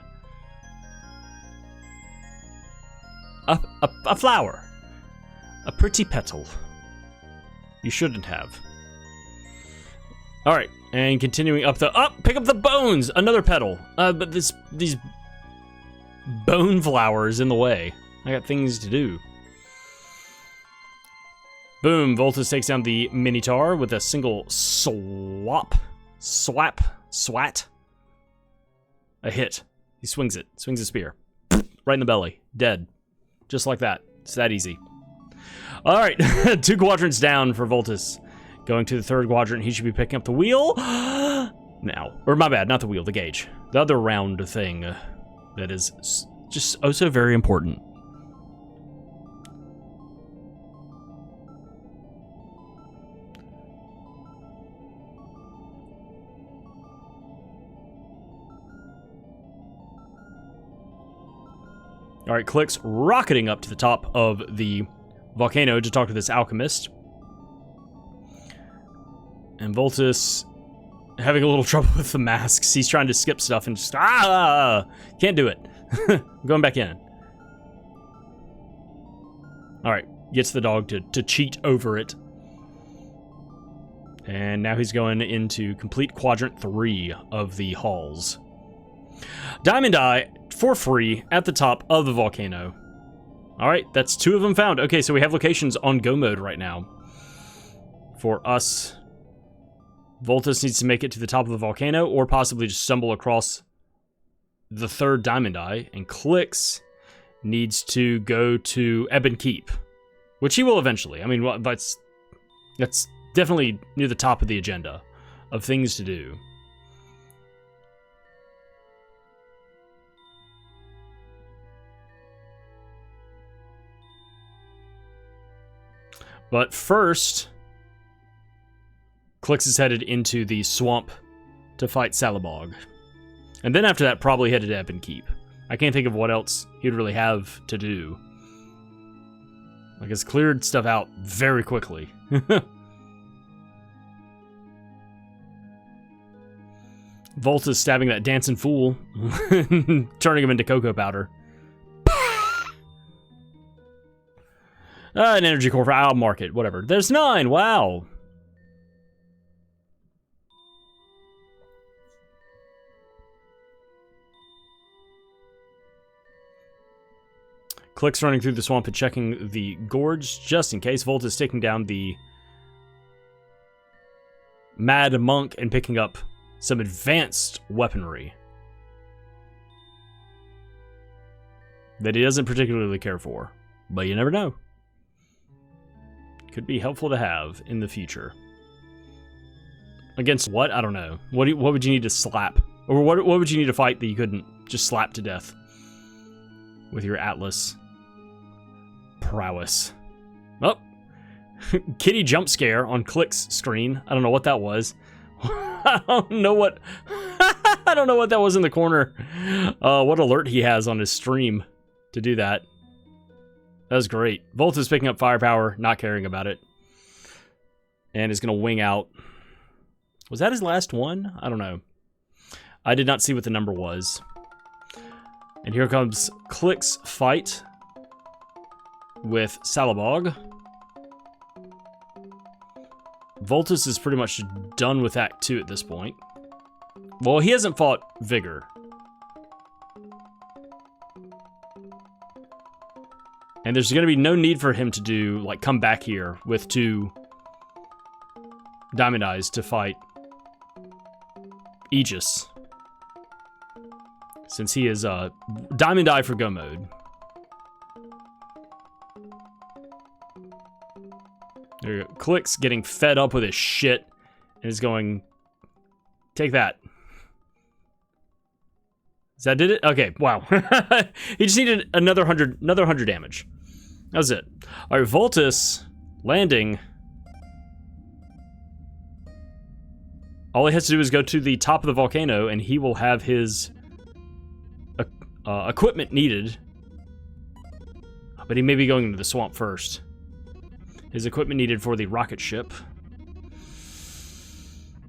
A flower. A pretty petal. You shouldn't have. Alright, and continuing up pick up the bones! Another petal. But these bone flowers in the way. I got things to do. Boom, Vultus takes down the Minotaur with a single swat. A hit. He swings it. Swings a spear. Right in the belly. Dead. Just like that. It's that easy. Alright, 2 quadrants down for Vultus. Going to the 3rd quadrant, he should be picking up the wheel. Now. Or my bad, not the wheel, the gauge. The other round thing that is just oh so very important. Alright, Cliqz rocketing up to the top of the volcano to talk to this alchemist. And Vultus having a little trouble with the masks. He's trying to skip stuff and just, can't do it. Going back in. Alright, gets the dog to cheat over it. And now he's going into complete quadrant 3 of the halls. Diamond Eye for free at the top of the volcano. Alright, that's 2 of them found. Okay, so we have locations on go mode right now. For us, Vultus needs to make it to the top of the volcano or possibly just stumble across the 3rd Diamond Eye. And Cliqz needs to go to Ebon Keep, which he will eventually. I mean, that's definitely near the top of the agenda of things to do. But first, Cliqz is headed into the swamp to fight Salabog. And then after that, probably headed to Ebon Keep. I can't think of what else he'd really have to do. Like, it's cleared stuff out very quickly. Vultus stabbing that dancing fool, turning him into cocoa powder. An energy core, I'll mark it, whatever. There's 9, wow. Cliqz running through the swamp and checking the Gourds, just in case. Vultus taking down the Mad Monk and picking up some advanced weaponry that he doesn't particularly care for, but you never know. Could be helpful to have in the future. Against what? I don't know. What would you need to slap? Or what would you need to fight that you couldn't just slap to death with your Atlas prowess? Oh, kitty jump scare on Cliqz screen. I don't know what that was. I don't know what that was in the corner. What alert he has on his stream to do that. That was great. Vultus picking up firepower, not caring about it. And is going to wing out. Was that his last one? I don't know. I did not see what the number was. And here comes Cliqz fight with Salabog. Vultus is pretty much done with Act 2 at this point. Well, he hasn't fought Vigor. And there's going to be no need for him to do, like, come back here with 2 Diamond Eyes to fight Aegis. Since he is Diamond Eye for go mode. There you go. Cliqz getting fed up with his shit and is going, take that. Does that did it? Okay, wow. He just needed another 100 damage. That was it. All right, Vultus landing. All he has to do is go to the top of the volcano and he will have his equipment needed. But he may be going into the swamp first. his equipment needed for the rocket ship.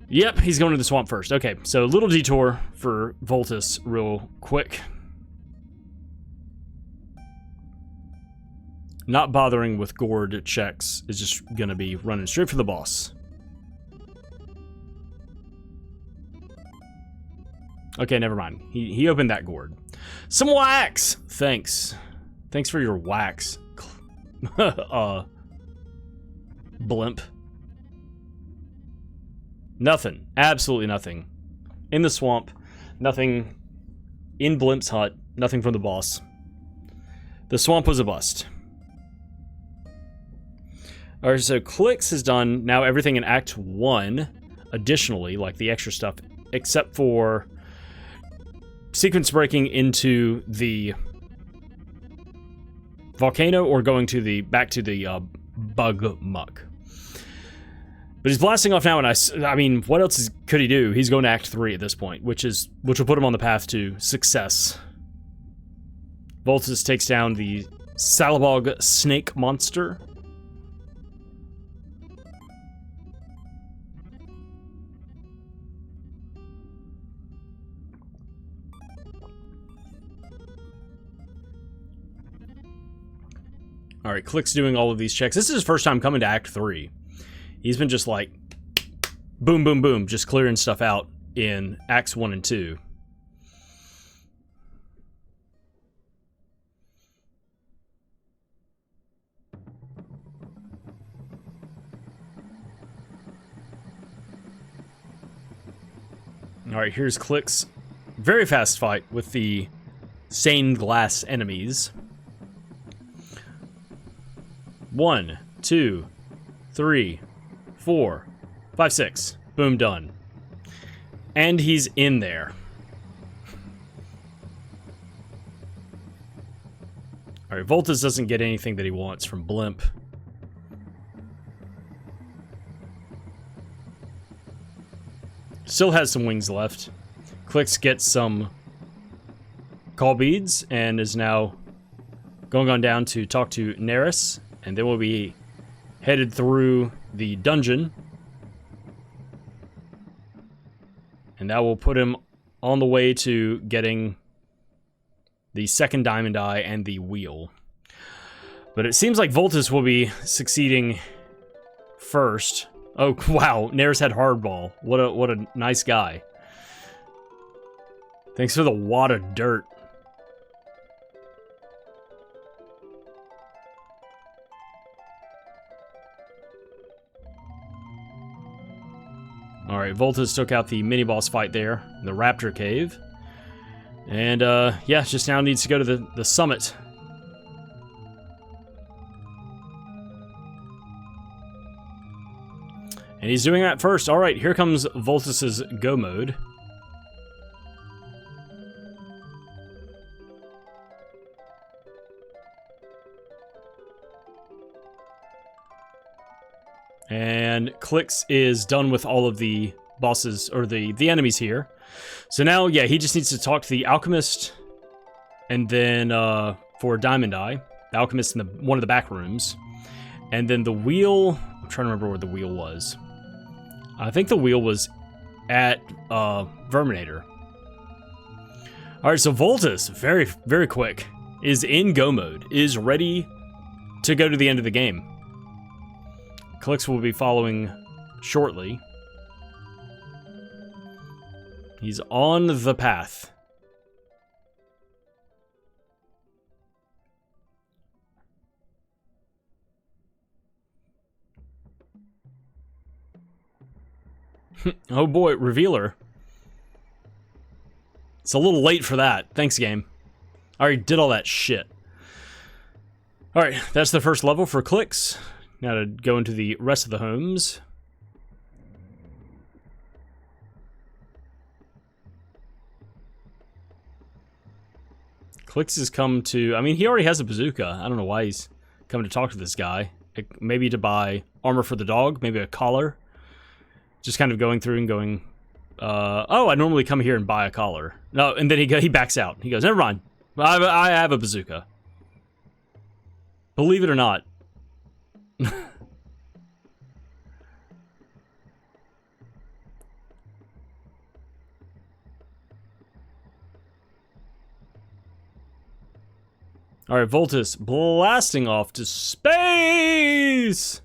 Yep, he's going to the swamp first. Okay, so little detour for Vultus real quick. Not bothering with gourd checks is just going to be running straight for the boss. Okay, never mind. He opened that gourd. Some wax! Thanks. Thanks for your wax. Blimp. Nothing. Absolutely nothing. In the swamp. Nothing in Blimp's hut. Nothing from the boss. The swamp was a bust. Alright, so Cliqz has done now everything in Act 1, additionally, like the extra stuff, except for sequence breaking into the volcano or going to the back to the bug muck. But he's blasting off now, and I mean, what else could he do? He's going to Act 3 at this point, which will put him on the path to success. Vultus takes down the Salabog snake monster. Alright, Cliqz doing all of these checks. This is his first time coming to Act 3. He's been just like, boom, boom, boom, just clearing stuff out in Acts 1 and 2. Alright, here's Cliqz. Very fast fight with the stained glass enemies. 1, 2, 3, 4, 5, 6. Boom, done. And he's in there. Alright, Vultus doesn't get anything that he wants from Blimp. Still has some wings left. Cliqz gets some call beads and is now going on down to talk to Neris. And then we'll be headed through the dungeon. And that will put him on the way to getting the second diamond eye and the wheel. But it seems like Vultus will be succeeding first. Oh, wow. Neris had hardball. What a nice guy. Thanks for the wad of dirt. Alright, Vultus took out the mini-boss fight there, the Raptor Cave. And, yeah, just now needs to go to the summit. And he's doing that first. Alright, here comes Vultus's go mode. And Cliqz is done with all of the bosses, or the enemies here. So now, yeah, he just needs to talk to the Alchemist, and then, for Diamond Eye, the Alchemist in one of the back rooms. And then the wheel, I'm trying to remember where the wheel was. I think the wheel was at, Verminator. Alright, so Vultus, very, very quick, is in go mode, is ready to go to the end of the game. Cliqz will be following shortly. He's on the path. Oh boy, Revealer. It's a little late for that. Thanks, game. I already did all that shit. Alright, that's the first level for Cliqz. Now to go into the rest of the homes. Cliqz has come to... I mean, he already has a bazooka. I don't know why he's come to talk to this guy. Maybe to buy armor for the dog. Maybe a collar. Just kind of going through and going... oh, I normally come here and buy a collar. No, and then he backs out. He goes, never mind. I have a bazooka. Believe it or not. All right, Vultus blasting off to space.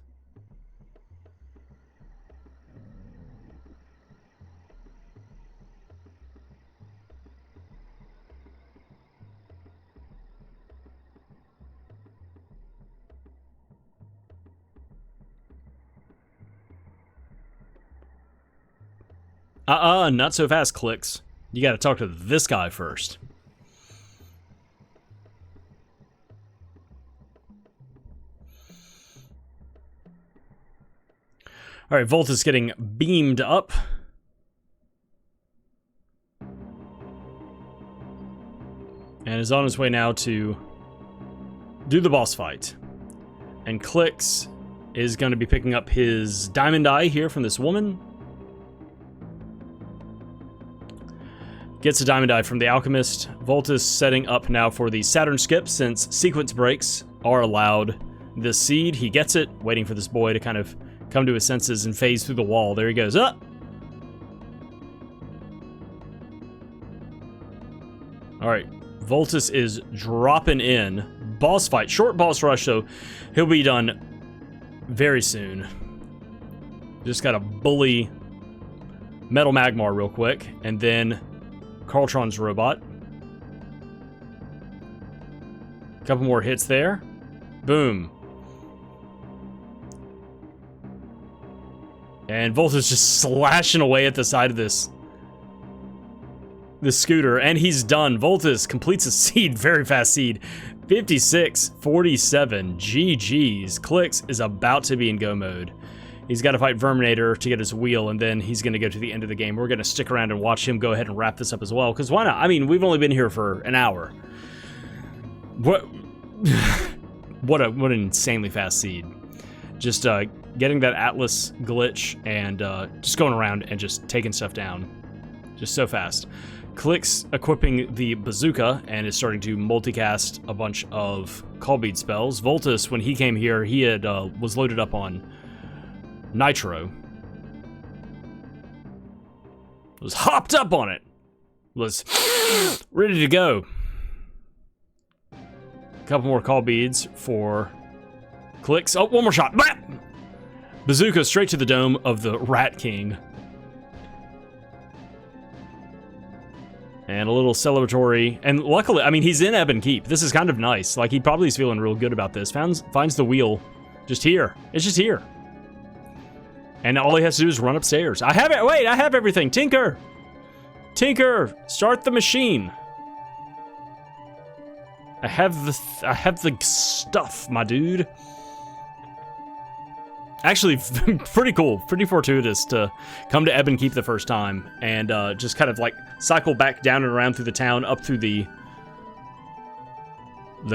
Not so fast, Cliqz. You gotta talk to this guy first. Alright, Vultus getting beamed up. And is on his way now to do the boss fight. And Cliqz is going to be picking up his diamond eye here from this woman. Gets a diamond eye from the alchemist. Vultus setting up now for the Saturn skip since sequence breaks are allowed. This seed, he gets it, waiting for this boy to kind of come to his senses and phase through the wall. There he goes. Up. All right, Vultus is dropping in. Boss fight, short boss rush, so he'll be done very soon. Just gotta bully Metal Magmar real quick, and then Carltron's robot. Couple more hits there. Boom. And Vultus just slashing away at the side of this scooter, and he's done. Vultus completes a seed, very fast seed. 56-47. GG's. Cliqz is about to be in go mode. He's got to fight Verminator to get his wheel, and then he's going to go to the end of the game. We're going to stick around and watch him go ahead and wrap this up as well, because why not? I mean, we've only been here for an hour. What? what an insanely fast seed. Just getting that Atlas glitch and just going around and just taking stuff down. Just so fast. Cliqz equipping the bazooka and is starting to multicast a bunch of call bead spells. Vultus, when he came here, he had was loaded up on Nitro. Was hopped up on it. Was ready to go. A couple more call beads for Cliqz. Oh, one more shot. Bah! Bazooka straight to the dome of the Rat King. And a little celebratory. And luckily, I mean, he's in Ebon Keep. This is kind of nice. Like, he probably is feeling real good about this. Finds the wheel just here. It's just here. And all he has to do is run upstairs. I have it. Wait, I have everything. Tinker. Tinker, start the machine. I have the stuff, my dude. Actually, pretty cool, pretty fortuitous to come to Ebon Keep the first time and just kind of like cycle back down and around through the town, up through the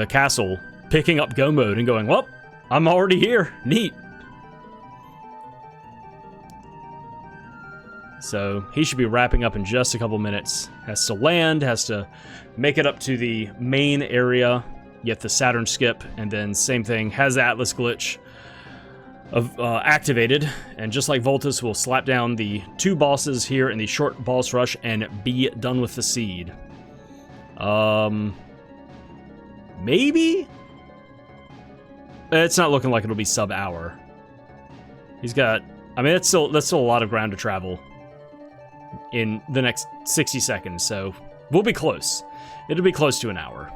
castle, picking up go mode and going, well, I'm already here. Neat. So he should be wrapping up in just a couple minutes. Has to land, has to make it up to the main area, get the Saturn skip, and then same thing, has the Atlas glitch activated, and just like Vultus, will slap down the two bosses here in the short boss rush and be done with the seed. Maybe? It's not looking like it'll be sub-hour. He's got, I mean, that's still a lot of ground to travel in the next 60 seconds, so we'll be close. It'll be close to an hour.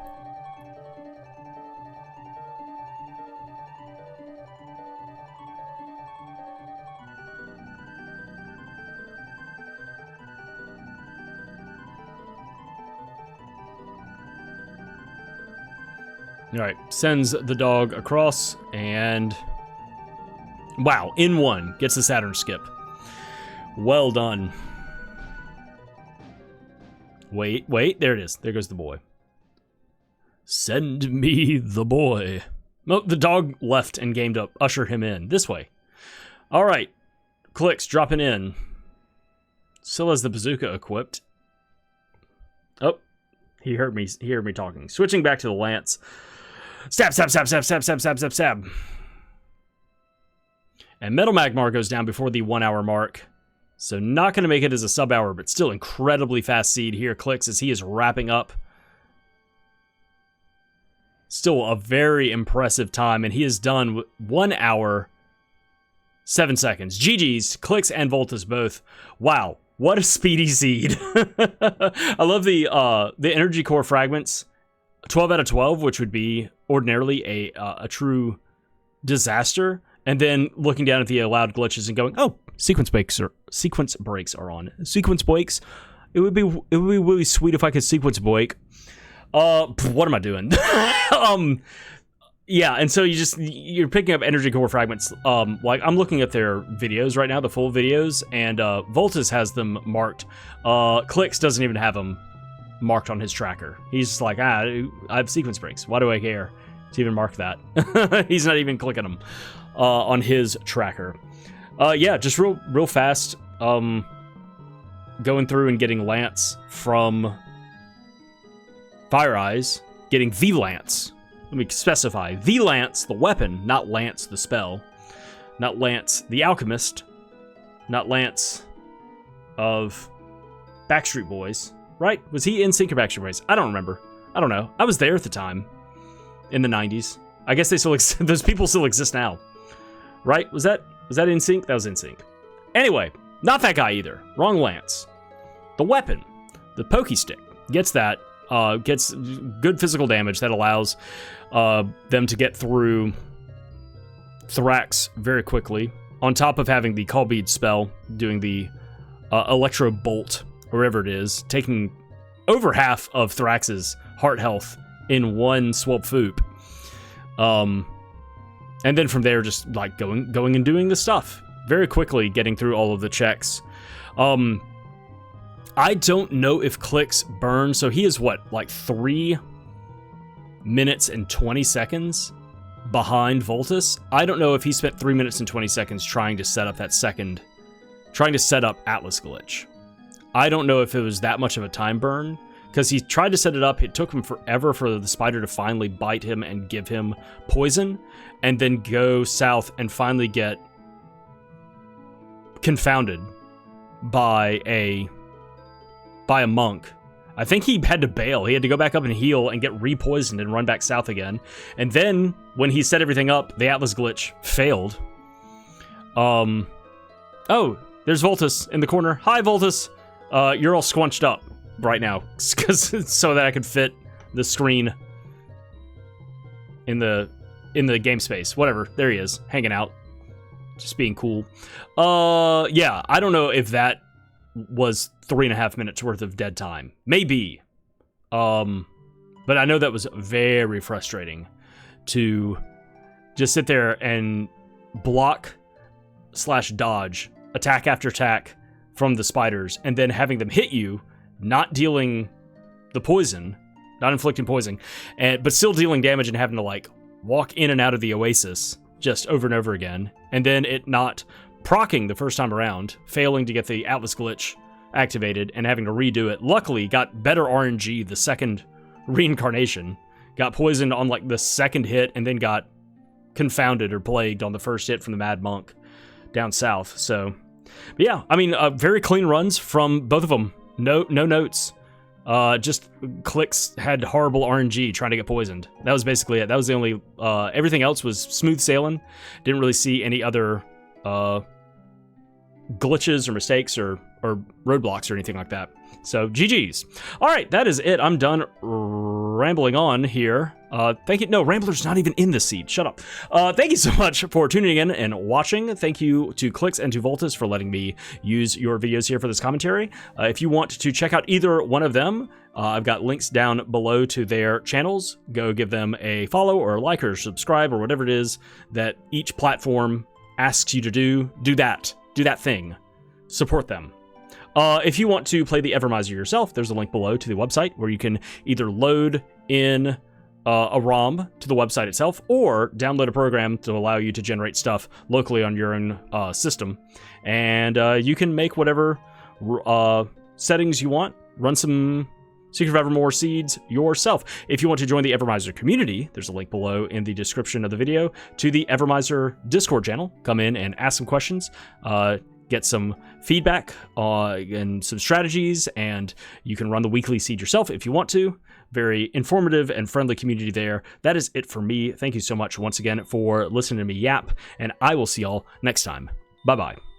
Alright, sends the dog across, and wow, in one, gets the Saturn skip. Well done. Wait, there it is. There goes the boy. Send me the boy. Oh, the dog left and game to usher him in. This way. Alright, Cliqz dropping in. Still has the bazooka equipped. Oh, he heard me talking. Switching back to the lance. Stab, stab, stab, stab, stab, stab, stab, stab, stab. And Metal Magmar goes down before the 1 hour mark. So not going to make it as a sub-hour, but still incredibly fast seed here. Cliqz as he is wrapping up. Still a very impressive time, and he is done 1 hour, 7 seconds. GG's, Cliqz and Vultus both. Wow, what a speedy seed. I love the energy core fragments. 12 out of 12, which would be ordinarily a true disaster. And then looking down at the allowed glitches and going, oh, sequence breaks are on. Sequence breaks. It would be really sweet if I could sequence break. What am I doing? Yeah, and so you're picking up energy core fragments. Like I'm looking at their videos right now, the full videos, and Vultus has them marked. Cliqz doesn't even have them marked on his tracker. He's just like, I have sequence breaks. Why do I care to even mark that? He's not even clicking them on his tracker. Yeah, just real fast. Going through and getting Lance from Fire Eyes, getting the Lance. Let me specify. The Lance, the weapon, not Lance, the spell. Not Lance, the alchemist. Not Lance of Backstreet Boys. Right? Was he in Sync or Backstreet Boys? I don't remember. I don't know. I was there at the time. In the 90s. I guess they still those people still exist now. Right? Was that in Sync? That was in Sync. Anyway, not that guy either. Wrong Lance. The weapon, the pokey stick, gets that. Gets good physical damage that allows them to get through Thrax very quickly. On top of having the Call Bead spell, doing the Electro Bolt, wherever it is, taking over half of Thrax's heart health in one swoop foop. And then from there, just like going and doing the stuff very quickly, getting through all of the checks. I don't know if Cliqz burns, so he is what, like 3 minutes and 20 seconds behind Vultus. I don't know if he spent 3 minutes and 20 seconds trying to set up Atlas Glitch. I don't know if it was that much of a time burn, because he tried to set it up. It took him forever for the spider to finally bite him and give him poison, and then go south and finally get confounded by a monk. I think he had to bail. He had to go back up and heal and get re-poisoned and run back south again. And then, when he set everything up, the Atlas Glitch failed. Oh, there's Vultus in the corner. Hi, Vultus. You're all squunched up right now, so that I could fit the screen in the game space. Whatever. There he is, hanging out. Just being cool. Yeah, I don't know if that was 3.5 minutes worth of dead time. Maybe. But I know that was very frustrating to just sit there and block/dodge, attack after attack from the spiders, and then having them hit you, not dealing the poison, not inflicting poison, but still dealing damage and having to like walk in and out of the oasis just over and over again, and then it not proccing the first time around, failing to get the Atlas Glitch activated, and having to redo it. Luckily, got better RNG the second reincarnation, got poisoned on like the second hit, and then got confounded or plagued on the first hit from the Mad Monk down south. So, but yeah, I mean, very clean runs from both of them. No notes. Just Cliqz had horrible RNG trying to get poisoned. That was basically it. That was the only, everything else was smooth sailing. Didn't really see any other glitches or mistakes or roadblocks or anything like that. So GG's. All right, that is it. I'm done rambling on here. Thank you. No, Rambler's not even in the seat. Shut up. Thank you so much for tuning in and watching. Thank you to Cliqz and to Vultus for letting me use your videos here for this commentary. If you want to check out either one of them, I've got links down below to their channels. Go give them a follow or a like or subscribe or whatever it is that each platform asks you to do. Do that thing. Support them. If you want to play the Evermizer yourself, there's a link below to the website where you can either load in a ROM to the website itself or download a program to allow you to generate stuff locally on your own system. And you can make whatever settings you want, run some Secret of Evermore seeds yourself. If you want to join the Evermizer community, there's a link below in the description of the video to the Evermizer Discord channel. Come in and ask some questions. get some feedback and some strategies, and you can run the weekly seed yourself if you want to. Very informative and friendly community there. That is it for me. Thank you so much once again for listening to me yap, and I will see y'all next time. Bye-bye.